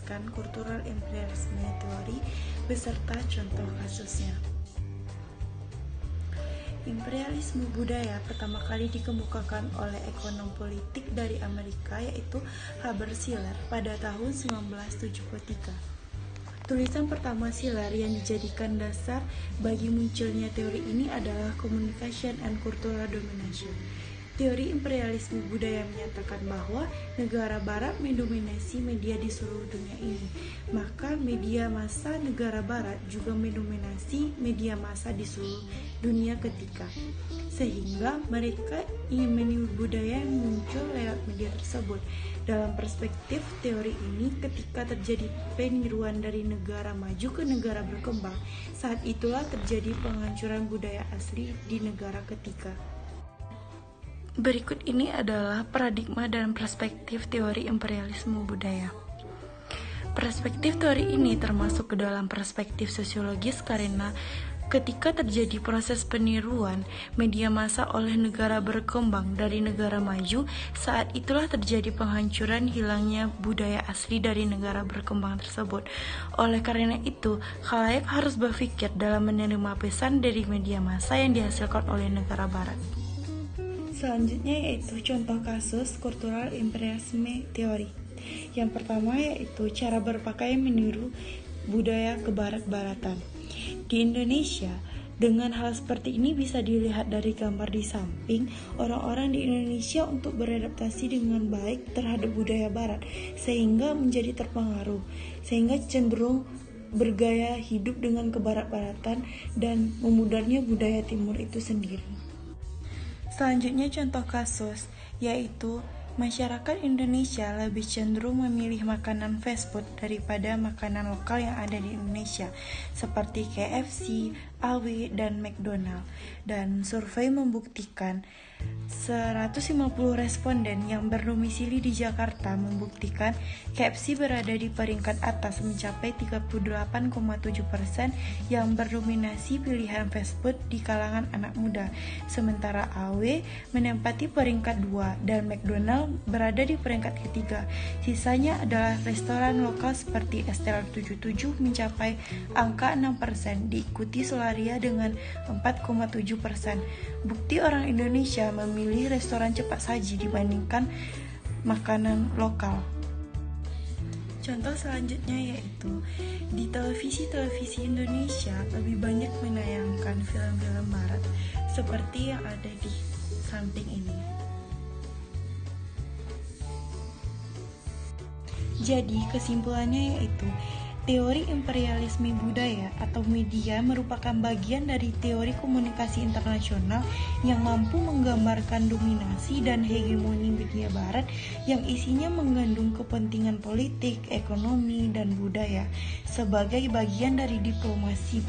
menjelaskan kultural imperialisme teori beserta contoh kasusnya. Imperialisme budaya pertama kali dikemukakan oleh ekonom politik dari Amerika yaitu Herbert Schiller pada tahun 1973. Tulisan pertama Schiller yang dijadikan dasar bagi munculnya teori ini adalah Communication and Cultural Domination. Teori imperialisme budaya menyatakan bahwa negara barat mendominasi media di seluruh dunia ini, maka media massa negara barat juga mendominasi media massa di seluruh dunia ketika. Sehingga mereka ingin meniru budaya yang muncul lewat media tersebut. Dalam perspektif teori ini, ketika terjadi peniruan dari negara maju ke negara berkembang, saat itulah terjadi penghancuran budaya asli di negara ketika. Berikut ini adalah paradigma dan perspektif teori imperialisme budaya. Perspektif teori ini termasuk ke dalam perspektif sosiologis karena ketika terjadi proses peniruan media massa oleh negara berkembang dari negara maju, saat itulah terjadi penghancuran hilangnya budaya asli dari negara berkembang tersebut. Oleh karena itu, khalayak harus berpikir dalam menerima pesan dari media massa yang dihasilkan oleh negara barat. Selanjutnya yaitu contoh kasus kultural imperialisme teori. Yang pertama yaitu cara berpakaian meniru budaya kebarat-baratan. Di Indonesia, dengan hal seperti ini bisa dilihat dari gambar di samping, orang-orang di Indonesia untuk beradaptasi dengan baik terhadap budaya barat, sehingga menjadi terpengaruh, sehingga cenderung bergaya hidup dengan kebarat-baratan dan memudarnya budaya timur itu sendiri. Selanjutnya contoh kasus, yaitu masyarakat Indonesia lebih cenderung memilih makanan fast food daripada makanan lokal yang ada di Indonesia, seperti KFC, AW, dan McDonald. Dan survei membuktikan 150 responden yang berdomisili di Jakarta membuktikan KFC berada di peringkat atas mencapai 38,7% yang berdominasi pilihan fast food di kalangan anak muda, sementara AW menempati peringkat 2 dan McDonald berada di peringkat ketiga. Sisanya adalah restoran lokal seperti Estelle 77 mencapai angka 6%, diikuti Solaria dengan 4,7%. Bukti orang Indonesia memilih restoran cepat saji dibandingkan makanan lokal. Contoh selanjutnya yaitu di televisi Indonesia lebih banyak menayangkan film-film barat seperti yang ada di samping ini. Jadi kesimpulannya yaitu teori imperialisme budaya atau media merupakan bagian dari teori komunikasi internasional yang mampu menggambarkan dominasi dan hegemoni media barat yang isinya mengandung kepentingan politik, ekonomi, dan budaya sebagai bagian dari diplomasi